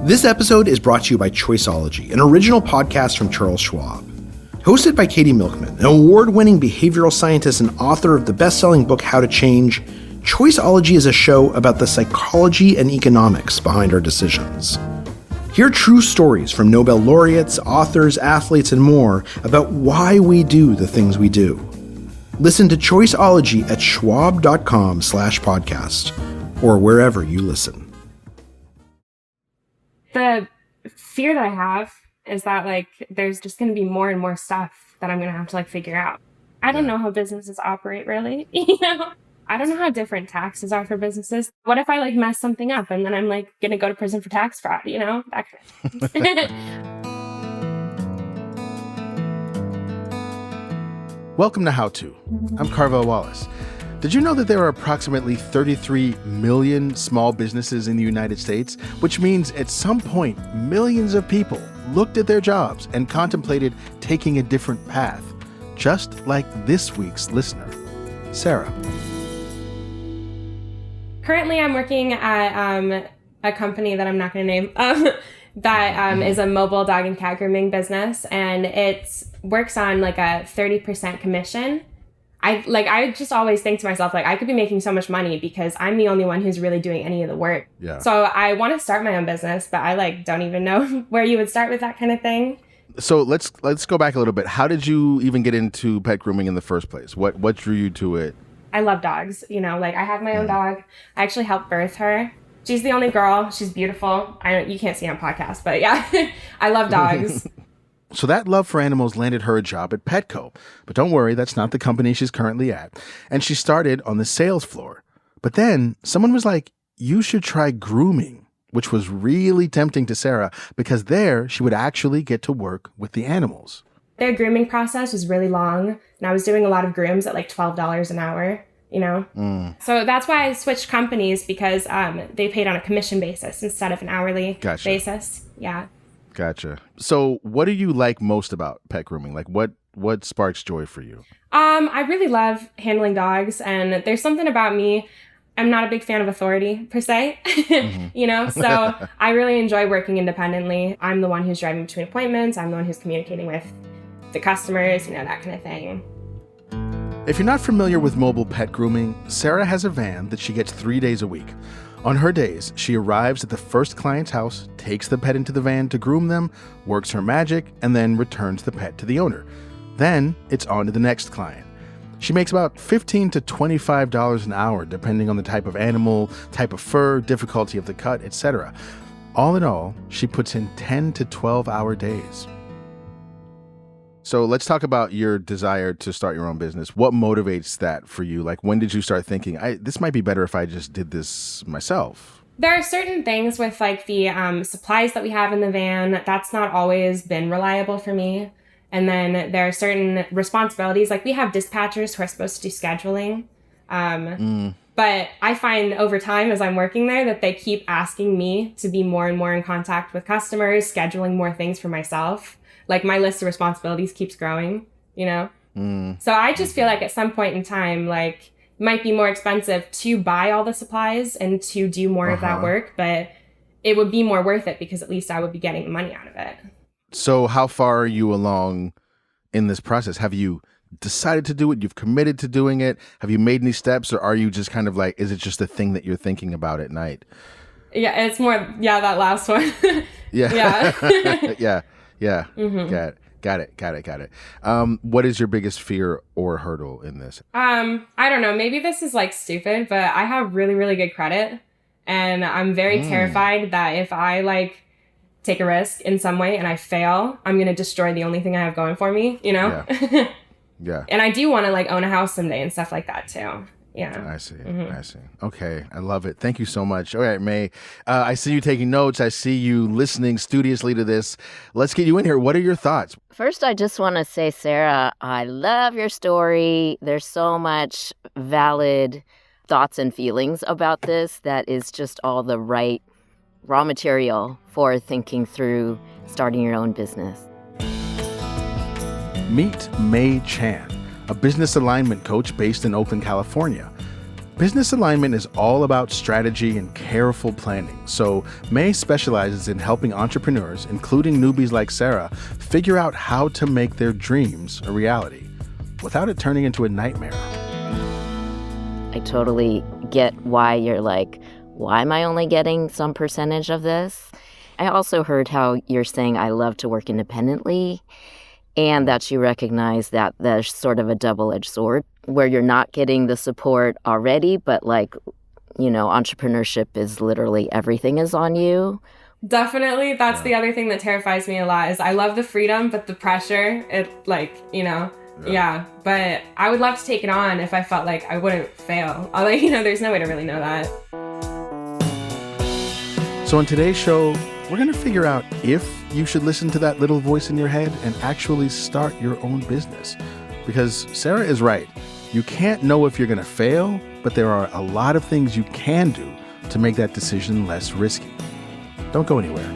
This episode is brought to you by Choiceology, an original podcast from Charles Schwab. Hosted by Katie Milkman, an award-winning behavioral scientist and author of the best-selling book How to Change, Choiceology is a show about the psychology and economics behind our decisions. Hear true stories from Nobel laureates, authors, athletes, and more about why we do the things we do. Listen to Choiceology at schwab.com/podcast or wherever you listen. The fear that I have is that there's just going to be more and more stuff that I'm going to have to figure out. I don't know how businesses operate really, I don't know how different taxes are for businesses. What if I mess something up and then I'm going to go to prison for tax fraud, that kind of thing. Welcome to How To. I'm Carvell Wallace. Did you know that there are approximately 33 million small businesses in the United States, which means at some point, millions of people looked at their jobs and contemplated taking a different path, just like this week's listener, Sarah. Currently, I'm working at a company that I'm not going to name that is a mobile dog and cat grooming business, and it works on a 30% commission. I just always think to myself, I could be making so much money because I'm the only one who's really doing any of the work. Yeah. So I want to start my own business, but I don't even know where you would start with that kind of thing. So let's go back a little bit. How did you even get into pet grooming in the first place? What drew you to it? I love dogs. I have my own dog. I actually helped birth her. She's the only girl. She's beautiful. You can't see on podcasts, but yeah, I love dogs. So that love for animals landed her a job at Petco. But don't worry, that's not the company she's currently at. And she started on the sales floor. But then someone was like, you should try grooming, which was really tempting to Sarah because there she would actually get to work with the animals. Their grooming process was really long, and I was doing a lot of grooms at $12 an hour, So that's why I switched companies because they paid on a commission basis instead of an hourly basis. Yeah. Gotcha. So what do you like most about pet grooming? What sparks joy for you? I really love handling dogs, and there's something about me. I'm not a big fan of authority per se, so I really enjoy working independently. I'm the one who's driving between appointments. I'm the one who's communicating with the customers, that kind of thing. If you're not familiar with mobile pet grooming, Sarah has a van that she gets 3 days a week. On her days, she arrives at the first client's house, takes the pet into the van to groom them, works her magic, and then returns the pet to the owner. Then it's on to the next client. She makes about $15 to $25 an hour, depending on the type of animal, type of fur, difficulty of the cut, etc. All in all, she puts in 10 to 12-hour days. So let's talk about your desire to start your own business. What motivates that for you? When did you start thinking, this might be better if I just did this myself? There are certain things with the supplies that we have in the van. That's not always been reliable for me. And then there are certain responsibilities. We have dispatchers who are supposed to do scheduling. But I find over time as I'm working there that they keep asking me to be more and more in contact with customers, scheduling more things for myself. My list of responsibilities keeps growing, So I just feel at some point in time, it might be more expensive to buy all the supplies and to do more of that work, but it would be more worth it because at least I would be getting the money out of it. So how far are you along in this process? Have you decided to do it? You've committed to doing it? Have you made any steps, or are you just kind of is it just a thing that you're thinking about at night? Yeah, it's more, that last one. Yeah. Yeah. Yeah. Mm-hmm. Got it. What is your biggest fear or hurdle in this? I don't know. Maybe this is stupid, but I have really, really good credit, and I'm very terrified that if I take a risk in some way and I fail, I'm going to destroy the only thing I have going for me, Yeah. Yeah. And I do want to own a house someday and stuff like that too. Yeah. I see. Okay. I love it. Thank you so much. All right, Mae. I see you taking notes. I see you listening studiously to this. Let's get you in here. What are your thoughts? First, I just want to say, Sarah, I love your story. There's so much valid thoughts and feelings about this that is just all the right raw material for thinking through starting your own business. Meet Mae Chan, a business alignment coach based in Oakland, California. Business alignment is all about strategy and careful planning. So Mae specializes in helping entrepreneurs, including newbies like Sarah, figure out how to make their dreams a reality without it turning into a nightmare. I totally get why you're like, why am I only getting some percentage of this? I also heard how you're saying I love to work independently, and that you recognize that there's sort of a double-edged sword where you're not getting the support already, but like, you know, entrepreneurship is literally everything is on you. Definitely. That's the other thing that terrifies me a lot is I love the freedom, but the pressure, it like, you know, yeah. But I would love to take it on if I felt like I wouldn't fail. Like, you know, there's no way to really know that. So on today's show, we're going to figure out if you should listen to that little voice in your head and actually start your own business. Because Sarah is right. You can't know if you're going to fail, but there are a lot of things you can do to make that decision less risky. Don't go anywhere.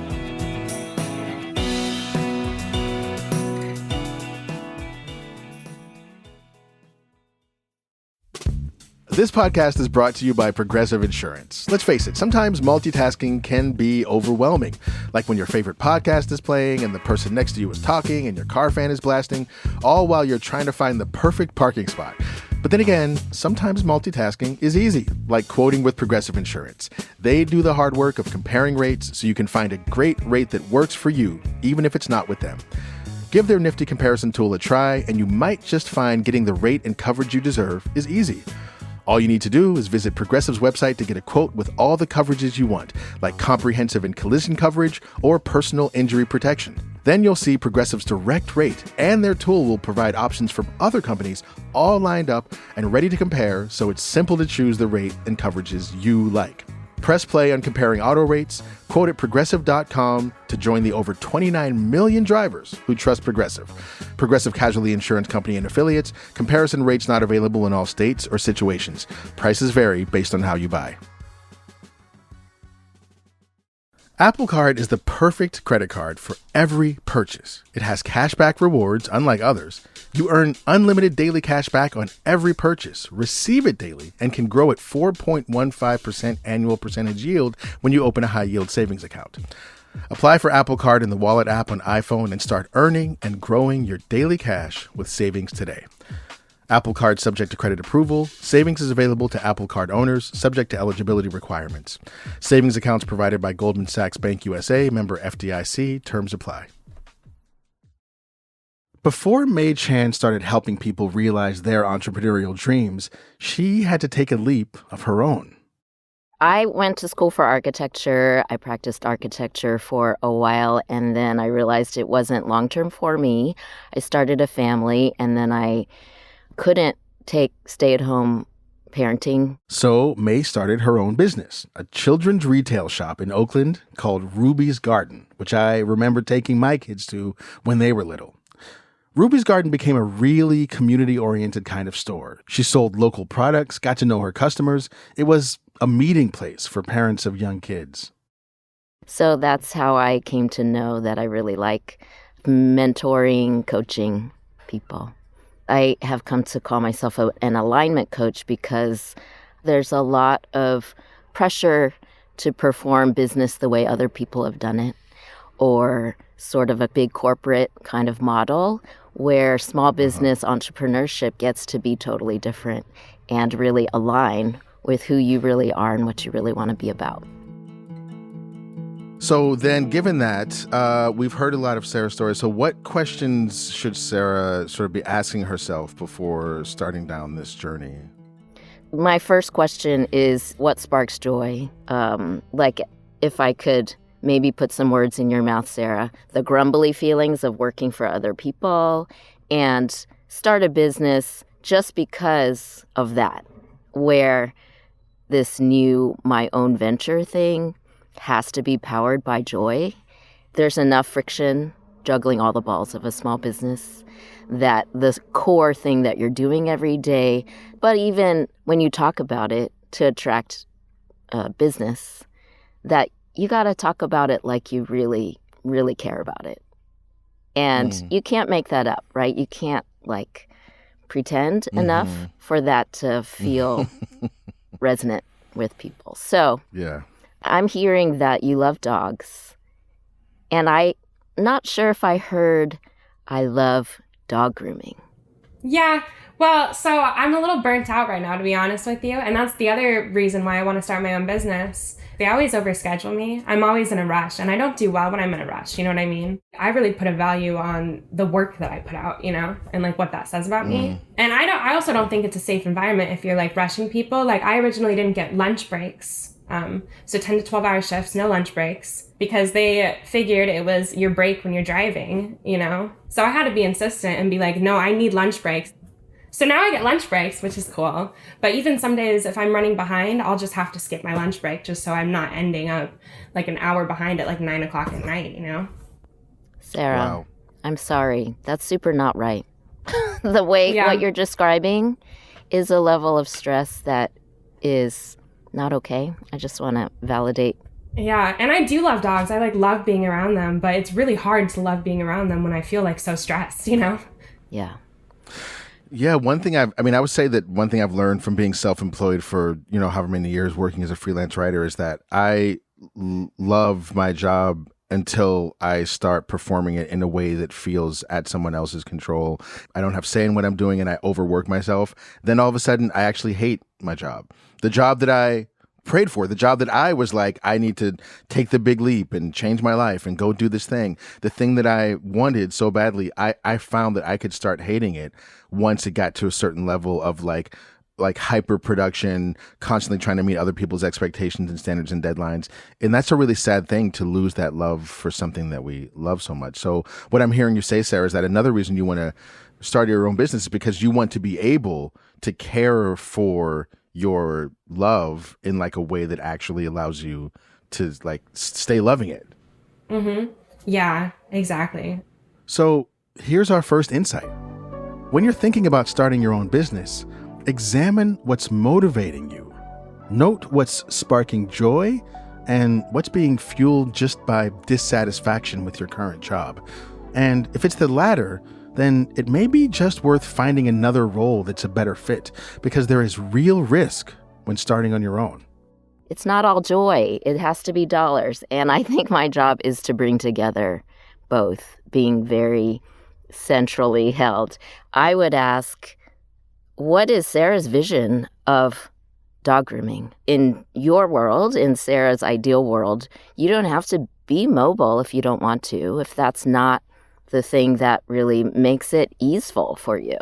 This podcast is brought to you by Progressive Insurance. Let's face it, sometimes multitasking can be overwhelming. Like when your favorite podcast is playing and the person next to you is talking and your car fan is blasting, all while you're trying to find the perfect parking spot. But then again, sometimes multitasking is easy, like quoting with Progressive Insurance. They do the hard work of comparing rates so you can find a great rate that works for you, even if it's not with them. Give their nifty comparison tool a try, and you might just find getting the rate and coverage you deserve is easy. All you need to do is visit Progressive's website to get a quote with all the coverages you want, like comprehensive and collision coverage or personal injury protection. Then you'll see Progressive's direct rate, and their tool will provide options from other companies all lined up and ready to compare, so it's simple to choose the rate and coverages you like. Press play on comparing auto rates, quote at progressive.com to join the over 29 million drivers who trust Progressive. Progressive Casualty Insurance Company and Affiliates. Comparison rates not available in all states or situations. Prices vary based on how you buy. Apple Card is the perfect credit card for every purchase. It has cashback rewards, unlike others. You earn unlimited daily cashback on every purchase, receive it daily, and can grow at 4.15% annual percentage yield when you open a high-yield savings account. Apply for Apple Card in the Wallet app on iPhone and start earning and growing your daily cash with savings today. Apple Card subject to credit approval. Savings is available to Apple Card owners, subject to eligibility requirements. Savings accounts provided by Goldman Sachs Bank USA, member FDIC. Terms apply. Before Mae Chan started helping people realize their entrepreneurial dreams, she had to take a leap of her own. I went to school for architecture. I practiced architecture for a while, and then I realized it wasn't long-term for me. I started a family, and then I couldn't take stay-at-home parenting. So Mae started her own business, a children's retail shop in Oakland called Ruby's Garden, which I remember taking my kids to when they were little. Ruby's Garden became a really community-oriented kind of store. She sold local products, got to know her customers. It was a meeting place for parents of young kids. So that's how I came to know that I really like mentoring, coaching people. I have come to call myself an alignment coach because there's a lot of pressure to perform business the way other people have done it, or sort of a big corporate kind of model where small business entrepreneurship gets to be totally different and really align with who you really are and what you really want to be about. So then, given that, we've heard a lot of Sarah's stories. So what questions should Sarah sort of be asking herself before starting down this journey? My first question is, what sparks joy? Like, if I could maybe put some words in your mouth, Sarah, the grumbly feelings of working for other people and start a business just because of that, where this new my own venture thing has to be powered by joy. There's enough friction juggling all the balls of a small business that the core thing that you're doing every day, but even when you talk about it to attract business, that you got to talk about it like you really, really care about it. And you can't make that up, right? You can't like pretend enough for that to feel resonant with people. So Yeah. I'm hearing that you love dogs. And I'm not sure if I heard I love dog grooming. Yeah. Well, so I'm a little burnt out right now, to be honest with you. And that's the other reason why I want to start my own business. They always overschedule me. I'm always in a rush, and I don't do well when I'm in a rush. You know what I mean? I really put a value on the work that I put out, and like what that says about me. And I also don't think it's a safe environment if you're like rushing people. Like I originally didn't get lunch breaks. So 10 to 12 hour shifts, no lunch breaks, because they figured it was your break when you're driving, So I had to be insistent and be like, no, I need lunch breaks. So now I get lunch breaks, which is cool. But even some days, if I'm running behind, I'll just have to skip my lunch break just so I'm not ending up like an hour behind at like 9 o'clock at night, Sarah, Wow. I'm sorry. That's super not right. The way what you're describing is a level of stress that is not okay. I just want to validate. Yeah, and I do love dogs. I like love being around them, but it's really hard to love being around them when I feel like so stressed, Yeah. Yeah, I would say that one thing I've learned from being self-employed for, however many years working as a freelance writer is that I love my job until I start performing it in a way that feels at someone else's control. I don't have say in what I'm doing and I overwork myself. Then all of a sudden, I actually hate my job. The job that I prayed for, the job that I was like, I need to take the big leap and change my life and go do this thing. The thing that I wanted so badly, I found that I could start hating it once it got to a certain level of like hyper production, constantly trying to meet other people's expectations and standards and deadlines. And that's a really sad thing, to lose that love for something that we love so much. So what I'm hearing you say, Sarah, is that another reason you want to start your own business is because you want to be able to care for your love in like a way that actually allows you to like stay loving it. Yeah, exactly. So here's our first insight. When you're thinking about starting your own business, examine what's motivating you. Note what's sparking joy and what's being fueled just by dissatisfaction with your current job. And if it's the latter, then it may be just worth finding another role that's a better fit, because there is real risk when starting on your own. It's not all joy. It has to be dollars. And I think my job is to bring together both, being very centrally held. I would ask, what is Sarah's vision of dog grooming? In your world, in Sarah's ideal world, you don't have to be mobile if you don't want to, if that's not the thing that really makes it easeful for you.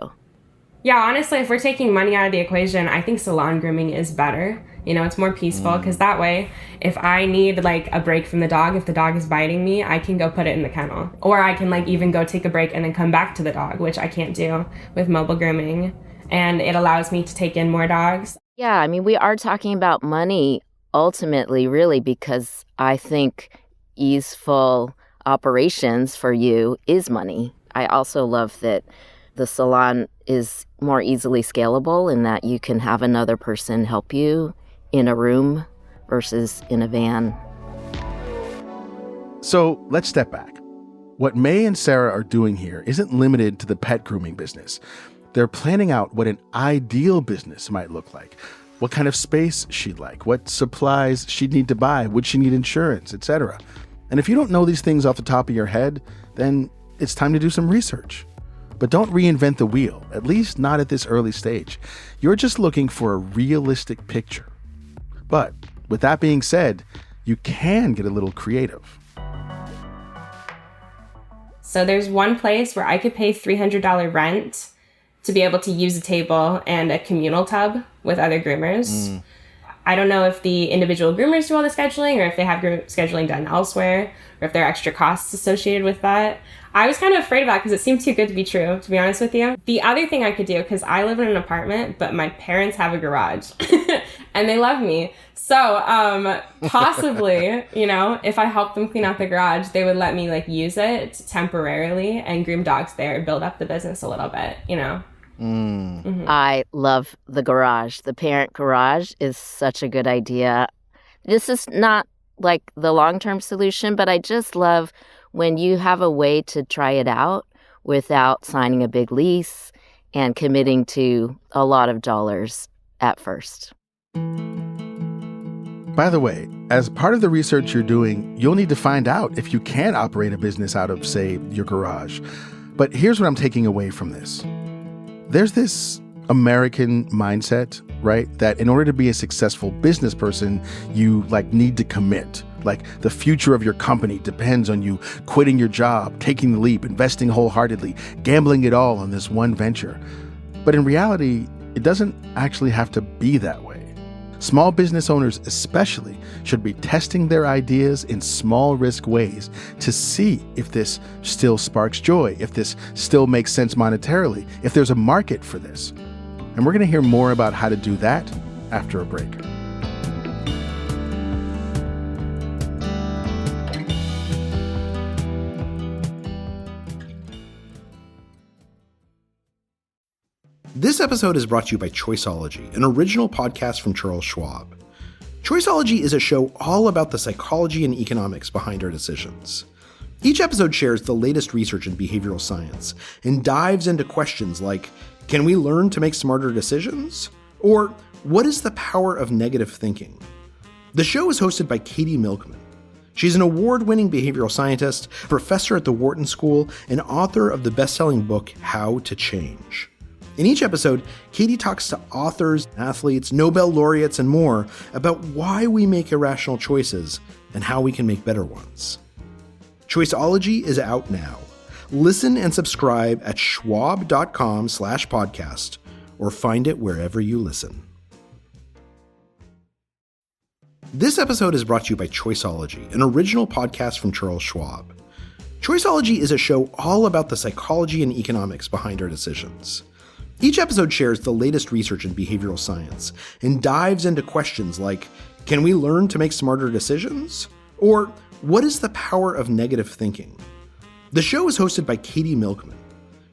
Yeah, honestly, if we're taking money out of the equation, I think salon grooming is better. It's more peaceful, because that way, if I need like a break from the dog, if the dog is biting me, I can go put it in the kennel. Or I can like even go take a break and then come back to the dog, which I can't do with mobile grooming. And it allows me to take in more dogs. Yeah, I mean, we are talking about money ultimately, really, because I think easeful operations for you is money. I also love that the salon is more easily scalable in that you can have another person help you in a room versus in a van. So let's step back. What Mae and Sarah are doing here isn't limited to the pet grooming business. They're planning out what an ideal business might look like, what kind of space she'd like, what supplies she'd need to buy, would she need insurance, etc. And if you don't know these things off the top of your head, then it's time to do some research. But don't reinvent the wheel, at least not at this early stage. You're just looking for a realistic picture. But with that being said, you can get a little creative. So there's one place where I could pay $300 rent to be able to use a table and a communal tub with other groomers. I don't know if the individual groomers do all the scheduling, or if they have scheduling done elsewhere, or if there are extra costs associated with that. I was kind of afraid of that because it seemed too good to be true, to be honest with you. The other thing I could do, because I live in an apartment, but my parents have a garage and they love me. So possibly, if I helped them clean out the garage, they would let me like use it temporarily and groom dogs there, build up the business a little bit, I love the garage. The parent garage is such a good idea. This is not like the long-term solution, but I just love when you have a way to try it out without signing a big lease and committing to a lot of dollars at first. By the way, as part of the research you're doing, you'll need to find out if you can operate a business out of, say, your garage. But here's what I'm taking away from this. There's this American mindset, right? That in order to be a successful business person, you need to commit. The future of your company depends on you quitting your job, taking the leap, investing wholeheartedly, gambling it all on this one venture. But in reality, it doesn't actually have to be that way. Small business owners especially should be testing their ideas in small risk ways to see if this still sparks joy, if this still makes sense monetarily, if there's a market for this. And we're going to hear more about how to do that after a break. This episode is brought to you by Choiceology, an original podcast from Charles Schwab. Choiceology is a show all about the psychology and economics behind our decisions. Each episode shares the latest research in behavioral science and dives into questions like, can we learn to make smarter decisions? Or what is the power of negative thinking? The show is hosted by Katie Milkman. She's an award-winning behavioral scientist, professor at the Wharton School, and author of the best-selling book, How to Change. In each episode, Katie talks to authors, athletes, Nobel laureates, and more about why we make irrational choices and how we can make better ones. Choiceology is out now. Listen and subscribe at schwab.com/podcast or find it wherever you listen. This episode is brought to you by Choiceology, an original podcast from Charles Schwab. Choiceology is a show all about the psychology and economics behind our decisions. Each episode shares the latest research in behavioral science and dives into questions like, can we learn to make smarter decisions? Or what is the power of negative thinking? The show is hosted by Katie Milkman.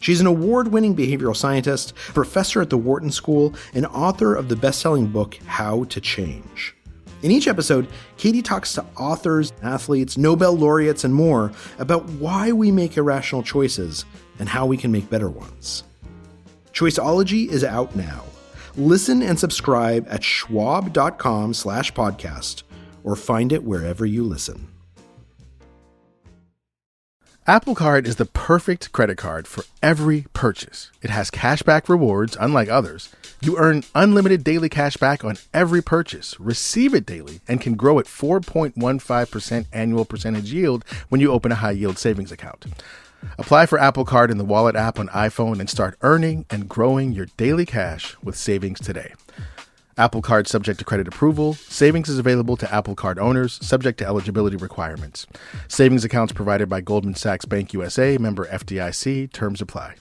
She's an award-winning behavioral scientist, professor at the Wharton School, and author of the best-selling book, How to Change. In each episode, Katie talks to authors, athletes, Nobel laureates, and more about why we make irrational choices and how we can make better ones. Choiceology is out now. Listen and subscribe at schwab.com/podcast or find it wherever you listen. Apple Card is the perfect credit card for every purchase. It has cashback rewards, unlike others. You earn unlimited daily cashback on every purchase, receive it daily, and can grow at 4.15% annual percentage yield when you open a high-yield savings account. Apply for Apple Card in the Wallet app on iPhone and start earning and growing your daily cash with savings today. Apple Card subject to credit approval. Savings is available to Apple Card owners, subject to eligibility requirements. Savings accounts provided by Goldman Sachs Bank USA, member FDIC. Terms apply.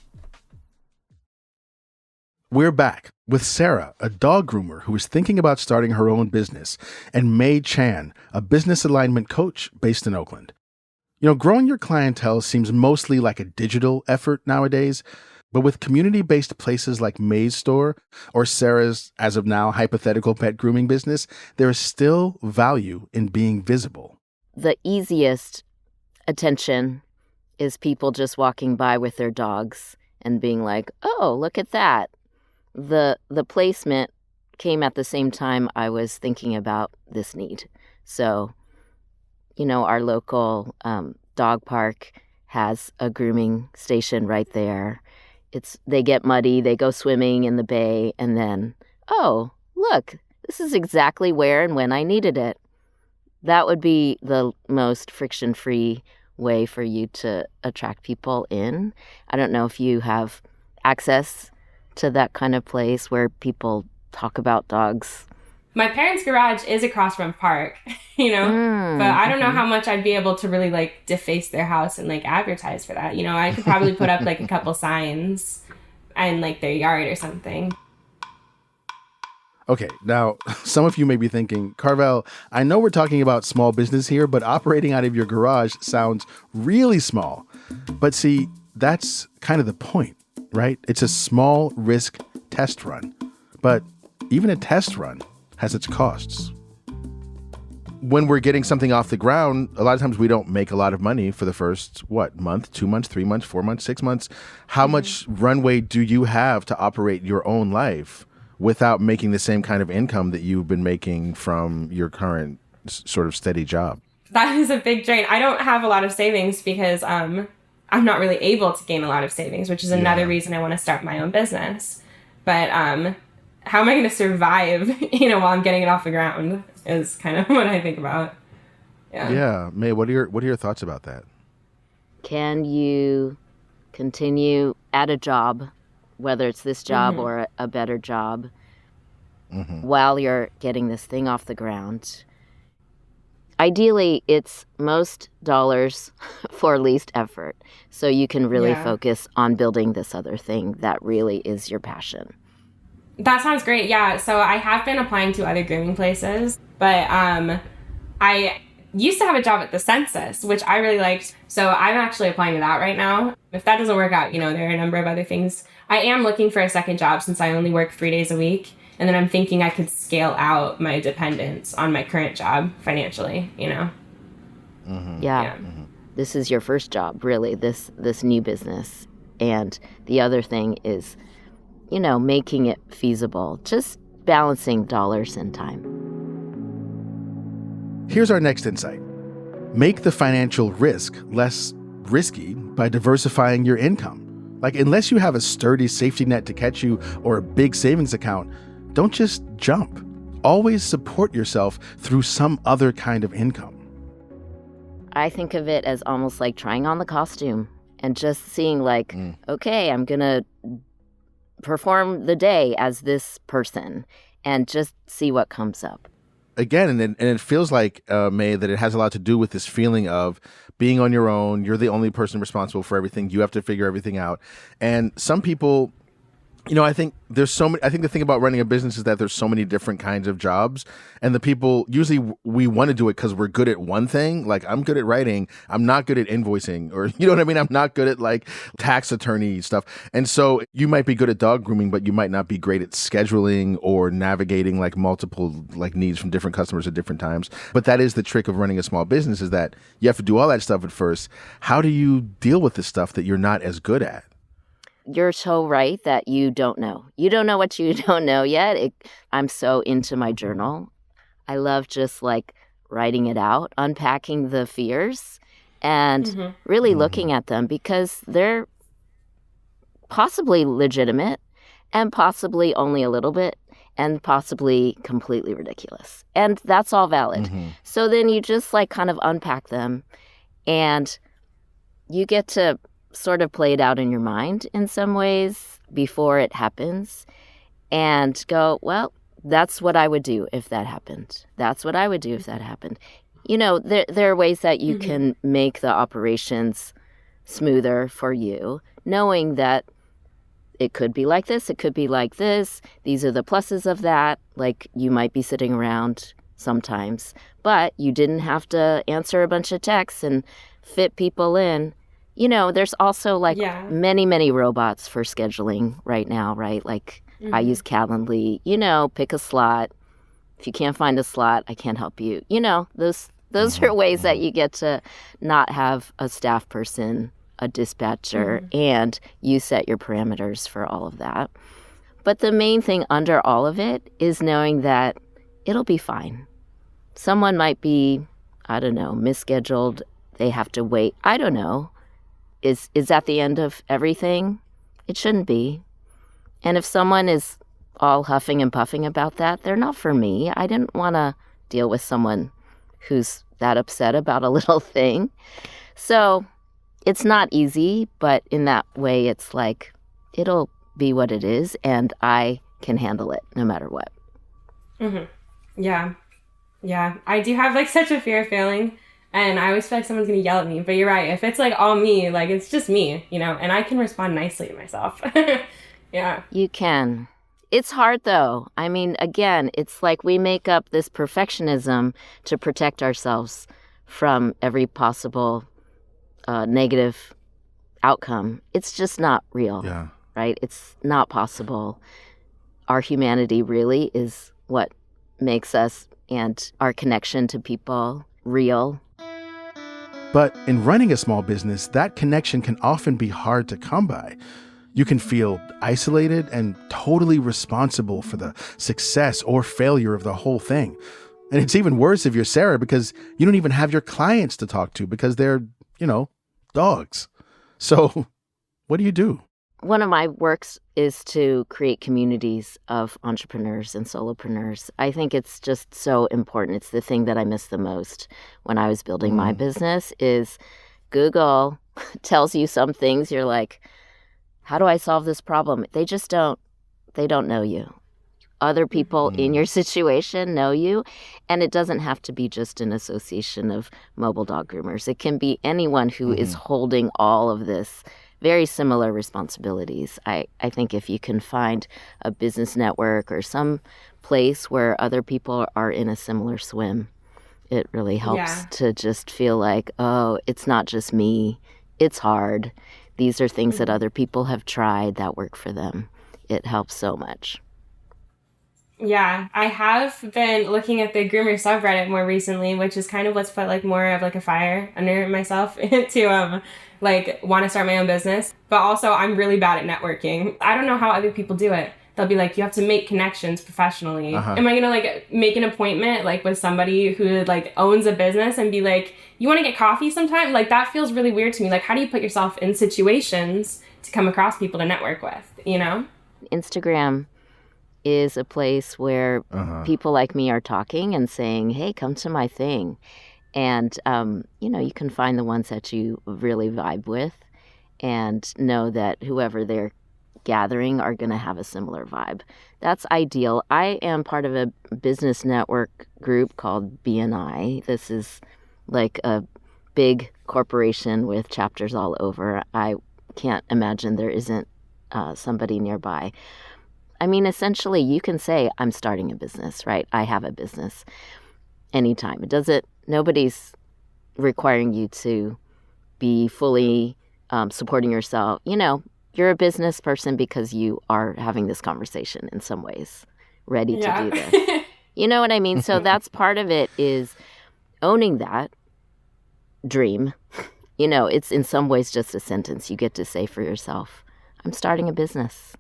We're back with Sarah, a dog groomer who is thinking about starting her own business, and Mae Chan, a business alignment coach based in Oakland. Growing your clientele seems mostly like a digital effort nowadays, but with community-based places like Mae's store or Sarah's, as of now, hypothetical pet grooming business, there is still value in being visible. The easiest attention is people just walking by with their dogs and being like, oh, look at that. The placement came at the same time I was thinking about this need. So, our local dog park has a grooming station right there. They get muddy, they go swimming in the bay, and then, oh, look, this is exactly where and when I needed it. That would be the most friction-free way for you to attract people in. I don't know if you have access to that kind of place where people talk about dogs. My parents' garage is across from a park, but I don't know how much I'd be able to really deface their house and advertise for that. I could probably put up a couple signs in their yard or something. Okay, now some of you may be thinking, Carvell, I know we're talking about small business here, but operating out of your garage sounds really small. But see, that's kind of the point, right? It's a small risk test run. But even a test run has its costs. When we're getting something off the ground, a lot of times we don't make a lot of money for the first, month, 2 months, 3 months, 4 months, 6 months. How much runway do you have to operate your own life without making the same kind of income that you've been making from your current sort of steady job? That is a big drain. I don't have a lot of savings because I'm not really able to gain a lot of savings, which is another reason I want to start my own business. But how am I going to survive, while I'm getting it off the ground is kind of what I think about. Yeah. Mae, what are your thoughts about that? Can you continue at a job, whether it's this job or a better job, while you're getting this thing off the ground? Ideally, it's most dollars for least effort, so you can really focus on building this other thing that really is your passion. That sounds great. Yeah. So I have been applying to other grooming places, but I used to have a job at the census, which I really liked. So I'm actually applying to that right now. If that doesn't work out, there are a number of other things. I am looking for a second job since I only work 3 days a week. And then I'm thinking I could scale out my dependence on my current job financially, Yeah. This is your first job, really, this new business. And the other thing is, making it feasible, just balancing dollars and time. Here's our next insight. Make the financial risk less risky by diversifying your income. Like, unless you have a sturdy safety net to catch you or a big savings account, don't just jump. Always support yourself through some other kind of income. I think of it as almost like trying on the costume and just seeing okay, I'm going to perform the day as this person and just see what comes up. Again, and it feels like, Mae, that it has a lot to do with this feeling of being on your own. You're the only person responsible for everything. You have to figure everything out. And some people, I think there's so many. I think the thing about running a business is that there's so many different kinds of jobs, and the people usually we want to do it because we're good at one thing. Like, I'm good at writing, I'm not good at invoicing, or you know what I mean. I'm not good at tax attorney stuff, and so you might be good at dog grooming, but you might not be great at scheduling or navigating multiple needs from different customers at different times. But that is the trick of running a small business, is that you have to do all that stuff at first. How do you deal with the stuff that you're not as good at? You're so right that you don't know. You don't know what you don't know yet. I'm so into my journal. I love just writing it out, unpacking the fears, and really looking at them because they're possibly legitimate and possibly only a little bit and possibly completely ridiculous. And that's all valid. So then you just kind of unpack them and you get to sort of play it out in your mind in some ways before it happens and go, well, that's what I would do if that happened. That's what I would do if that happened. There are ways that you can make the operations smoother for you, knowing that it could be like this, it could be like this. These are the pluses of that. You might be sitting around sometimes, but you didn't have to answer a bunch of texts and fit people in. There's also many, many robots for scheduling right now, right? I use Calendly, pick a slot. If you can't find a slot, I can't help you. Those are ways that you get to not have a staff person, a dispatcher, and you set your parameters for all of that. But the main thing under all of it is knowing that it'll be fine. Someone might be, misscheduled. They have to wait. I don't know. Is that the end of everything? It shouldn't be. And if someone is all huffing and puffing about that, they're not for me. I didn't want to deal with someone who's that upset about a little thing. So it's not easy, but in that way, it's it'll be what it is, and I can handle it no matter what. Yeah. I do have such a fear of failing. And I always feel like someone's going to yell at me. But you're right. If it's all me, it's just me, and I can respond nicely to myself. Yeah. You can. It's hard, though. I mean, again, it's we make up this perfectionism to protect ourselves from every possible negative outcome. It's just not real, right? It's not possible. Our humanity really is what makes us and our connection to people real. But in running a small business, that connection can often be hard to come by. You can feel isolated and totally responsible for the success or failure of the whole thing. And it's even worse if you're Sarah, because you don't even have your clients to talk to because they're, dogs. So what do you do? One of my works is to create communities of entrepreneurs and solopreneurs. I think it's just so important. It's the thing that I miss the most when I was building my business is Google tells you some things. You're like, how do I solve this problem? They don't know you. Other people in your situation know you, and it doesn't have to be just an association of mobile dog groomers. It can be anyone who is holding all of this very similar responsibilities. I think if you can find a business network or some place where other people are in a similar swim, it really helps to just feel like, oh, it's not just me. It's hard. These are things that other people have tried that work for them. It helps so much. Yeah, I have been looking at the groomer subreddit more recently, which is kind of what's put more of a fire under myself to want to start my own business. But also I'm really bad at networking. I don't know how other people do it. They'll be like, you have to make connections professionally. Am I gonna make an appointment with somebody who owns a business and be like, you want to get coffee sometime? That feels really weird to me. How do you put yourself in situations to come across people to network with, Instagram is a place where people like me are talking and saying, hey, come to my thing. And, you can find the ones that you really vibe with and know that whoever they're gathering are going to have a similar vibe. That's ideal. I am part of a business network group called BNI. This is a big corporation with chapters all over. I can't imagine there isn't somebody nearby. I mean, essentially, you can say, I'm starting a business, right? I have a business anytime. Nobody's requiring you to be fully supporting yourself. You're a business person because you are having this conversation in some ways, ready to do this. You know what I mean? So that's part of it is owning that dream. It's in some ways just a sentence you get to say for yourself, I'm starting a business.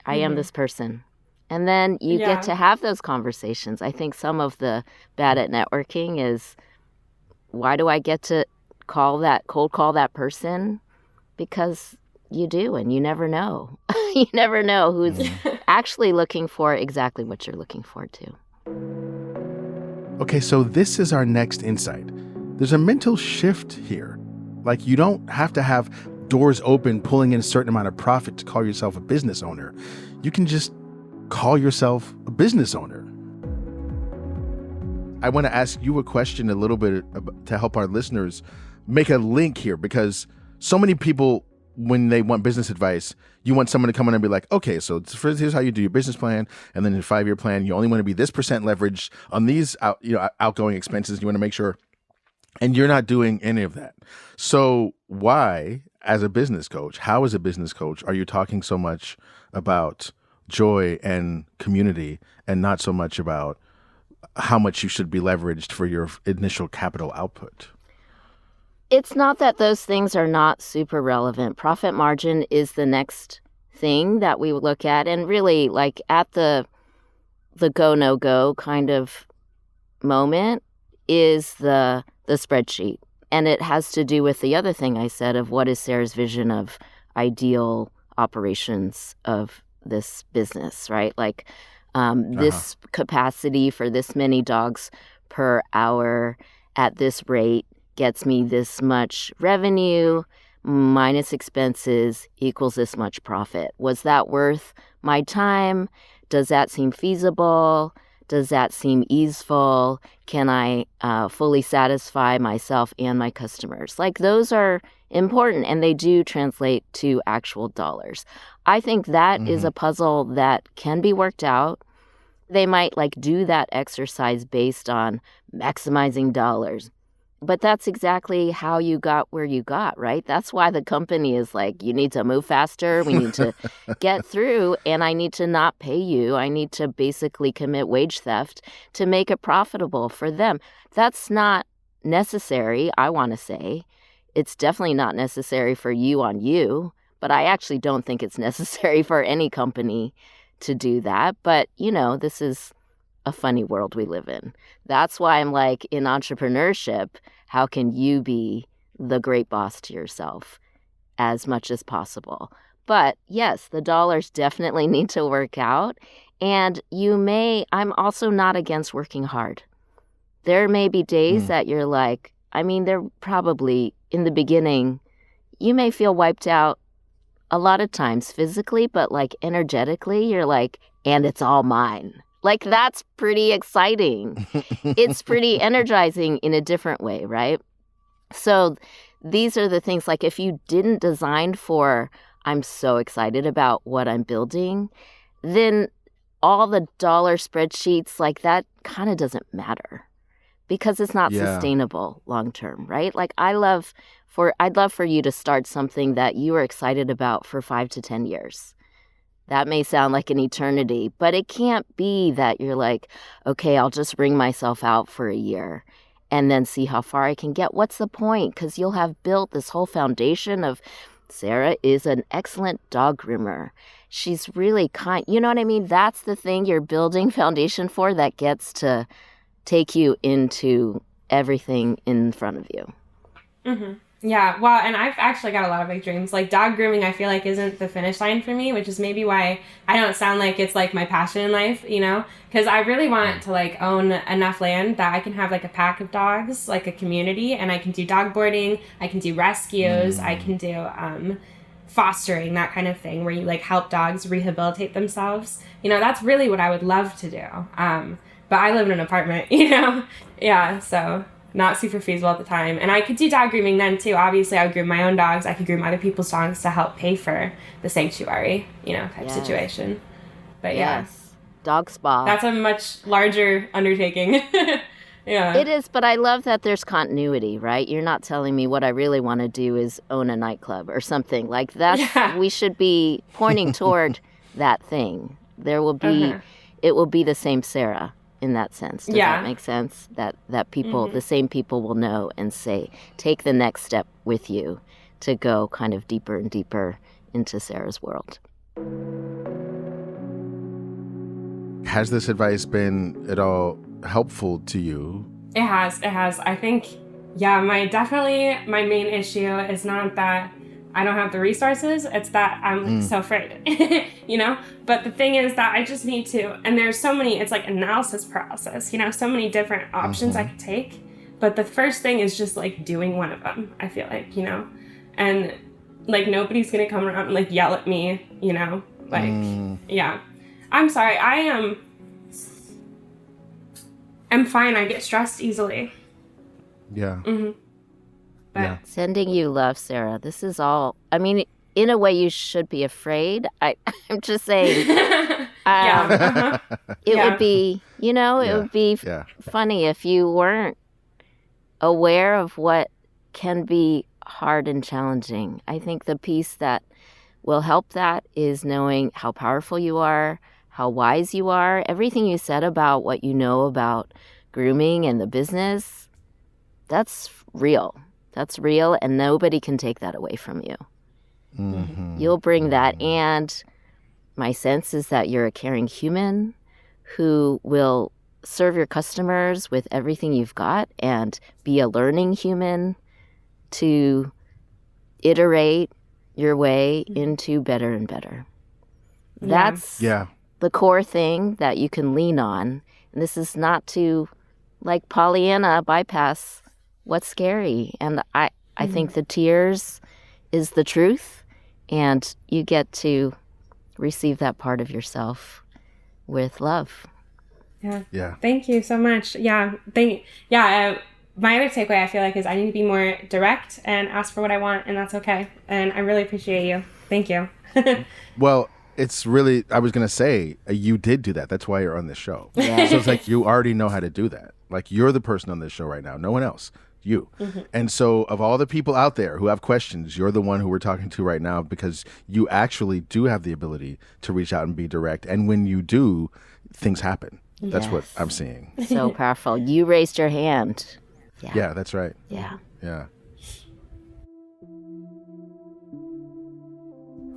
I am this person. And then you get to have those conversations. I think some of the bad at networking is, why do I get to cold call that person? Because you do, and you never know. You never know who's actually looking for exactly what you're looking for too. Okay, so this is our next insight. There's a mental shift here. You don't have to have doors open, pulling in a certain amount of profit to call yourself a business owner. You can just call yourself a business owner. I want to ask you a question a little bit to help our listeners make a link here, because so many people, when they want business advice, you want someone to come in and be like, okay, so here's how you do your business plan. And then in a 5-year plan, you only want to be this percent leveraged on these outgoing expenses. You want to make sure, and you're not doing any of that. So why, as a business coach, how as a business coach, are you talking so much about joy and community and not so much about how much you should be leveraged for your initial capital output? It's not that those things are not super relevant. Profit margin is the next thing that we would look at. And really, at the go, no go kind of moment is the spreadsheet. And it has to do with the other thing I said of what is Sarah's vision of ideal operations of this business, right? This capacity for this many dogs per hour at this rate gets me this much revenue minus expenses equals this much profit. Was that worth my time? Does that seem feasible? Does that seem easeful? Can I fully satisfy myself and my customers? Those are important, and they do translate to actual dollars. I think that is a puzzle that can be worked out. They might do that exercise based on maximizing dollars. But that's exactly how you got where you got, right? That's why the company is you need to move faster. We need to get through, and I need to not pay you. I need to basically commit wage theft to make it profitable for them. That's not necessary, I want to say. It's definitely not necessary for you on you, But I actually don't think it's necessary for any company to do that. But, this is a funny world we live in. That's why I'm like, in entrepreneurship, how can you be the great boss to yourself as much as possible? But yes, the dollars definitely need to work out. And I'm also not against working hard. There may be days that you're like, they're probably in the beginning, you may feel wiped out a lot of times physically, but like energetically, you're like, and it's all mine. Like, that's pretty exciting. It's pretty energizing in a different way, right? So these are the things, like, if you didn't design for, I'm so excited about what I'm building, then all the dollar spreadsheets, like, that kind of doesn't matter because it's not sustainable long term, right? Like, I'd love for you to start something that you are excited about for 5 to 10 years. That may sound like an eternity, but it can't be that you're like, okay, I'll just bring myself out for a year and then see how far I can get. What's the point? Because you'll have built this whole foundation of Sarah is an excellent dog groomer. She's really kind. You know what I mean? That's the thing you're building foundation for that gets to take you into everything in front of you. Mm-hmm. Yeah, well, and I've actually got a lot of big dreams. Like, dog grooming, I feel like, isn't the finish line for me, which is maybe why I don't sound like it's, like, my passion in life, Because I really want to, like, own enough land that I can have, like, a pack of dogs, like a community, and I can do dog boarding, I can do rescues, I can do fostering, that kind of thing, where you, like, help dogs rehabilitate themselves. That's really what I would love to do. But I live in an apartment, Yeah, so not super feasible at the time. And I could do dog grooming then too. Obviously, I would groom my own dogs. I could groom other people's dogs to help pay for the sanctuary, type situation. But yes. Dog spa. That's a much larger undertaking. Yeah. It is, but I love that there's continuity, right? You're not telling me what I really want to do is own a nightclub or something. Like, we should be pointing toward that thing. There will be, it will be the same Sarah. In that sense. Does that make sense? That people, the same people will know and say, take the next step with you to go kind of deeper and deeper into Sarah's world. Has this advice been at all helpful to you? It has. I think, my main issue is not that I don't have the resources, it's that I'm so afraid, But the thing is that I just need to, and there's so many, it's like analysis paralysis, so many different options I could take. But the first thing is just like doing one of them, I feel like, and like nobody's going to come around and like yell at me, yeah. I'm sorry, I'm fine, I get stressed easily. Yeah. But sending you love, Sarah. This is all, in a way you should be afraid. I'm just saying. It would be, it would be funny if you weren't aware of what can be hard and challenging. I think the piece that will help that is knowing how powerful you are, how wise you are. Everything you said about what you know about grooming and the business, that's real. That's real, and nobody can take that away from you. You'll bring that, and my sense is that you're a caring human who will serve your customers with everything you've got and be a learning human to iterate your way into better and better. That's the core thing that you can lean on. And this is not to, like Pollyanna, bypass what's scary. And I think the tears is the truth, and you get to receive that part of yourself with love. Yeah. Thank you so much. My other takeaway, I feel like, is I need to be more direct and ask for what I want, and that's okay. And I really appreciate you. Thank you. Well, it's really, I was going to say, you did do that. That's why you're on this show. Yeah. So it's like you already know how to do that. Like, you're the person on this show right now. No one else. You. And so of all the people out there who have questions, you're the one who we're talking to right now, because you actually do have the ability to reach out and be direct. And when you do, things happen. That's what I'm seeing. So powerful. You raised your hand. Yeah, that's right. Yeah.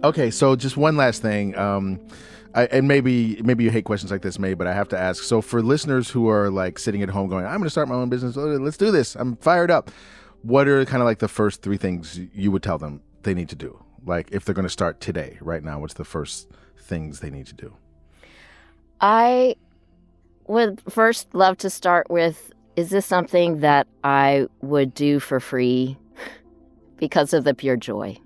Okay, so just one last thing. And maybe you hate questions like this, Mae, but I have to ask. So for listeners who are like sitting at home going, I'm going to start my own business. Let's do this. I'm fired up. What are kind of like the first 3 things you would tell them they need to do? Like if they're going to start today, right now, what's the first things they need to do? I would first love to start with, is this something that I would do for free because of the pure joy?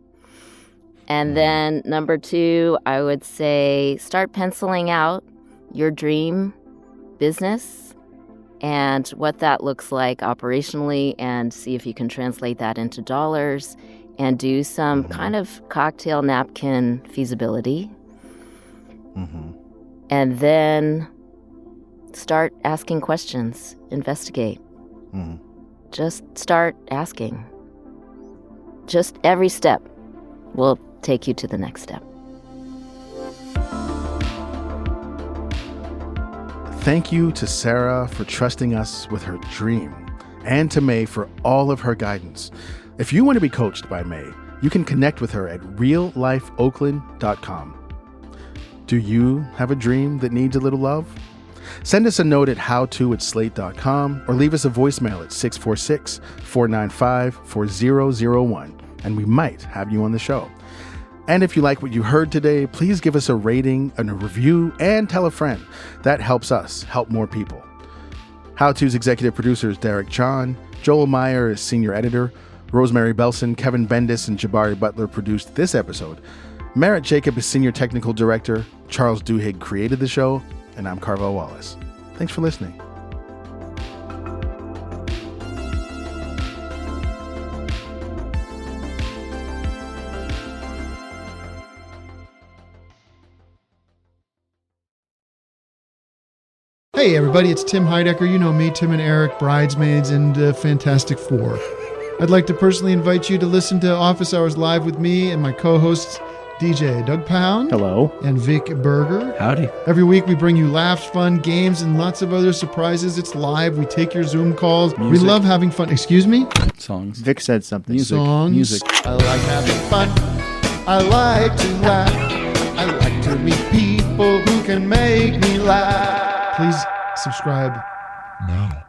And then number 2, I would say start penciling out your dream business and what that looks like operationally, and see if you can translate that into dollars and do some kind of cocktail napkin feasibility. And then start asking questions, investigate. Just start asking. Just every step will take you to the next step. Thank you to Sarah for trusting us with her dream, and to Mae for all of her guidance. If you want to be coached by Mae, you can connect with her at reallifeoakland.com. Do you have a dream that needs a little love? Send us a note at howto@slate.com or leave us a voicemail at 646-495-4001, and we might have you on the show. And if you like what you heard today, please give us a rating and a review and tell a friend. That helps us help more people. How To's executive producer is Derek Chan. Joel Meyer is senior editor. Rosemary Belson, Kevin Bendis, and Jabari Butler produced this episode. Merritt Jacob is senior technical director. Charles Duhigg created the show. And I'm Carvell Wallace. Thanks for listening. Hey everybody, it's Tim Heidecker. You know me, Tim and Eric, Bridesmaids, and Fantastic Four. I'd like to personally invite you to listen to Office Hours Live with me and my co-hosts, DJ Doug Pound. Hello. And Vic Berger. Howdy. Every week we bring you laughs, fun, games, and lots of other surprises. It's live. We take your Zoom calls. Music. We love having fun. Excuse me? Songs. Vic said something. Songs. Music. I like having fun. I like to laugh. I like to meet people who can make me laugh. Please subscribe now.